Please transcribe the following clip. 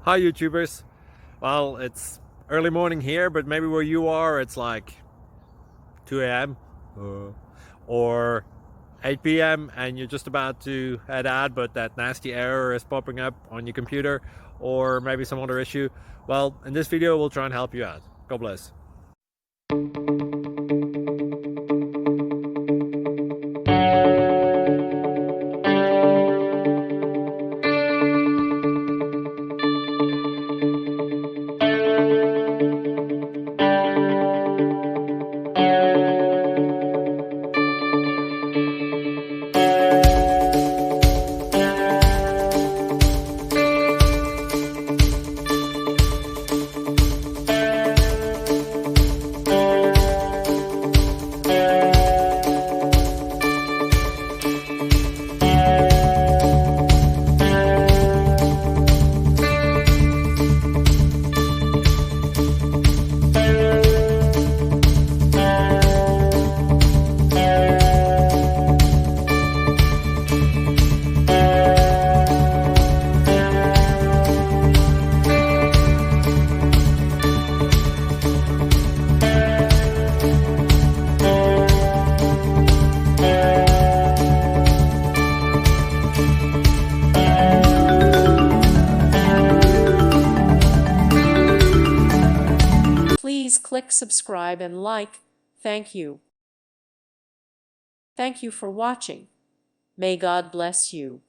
Hi YouTubers. Well, it's early morning here, but maybe where you are it's like 2 a.m. or 8 p.m. and you're just about to head out, but that nasty error is popping up on your computer, or maybe some other issue. Well, in this video we'll try and help you out. God bless. Please click subscribe and like. Thank you. Thank you for watching. May God bless you.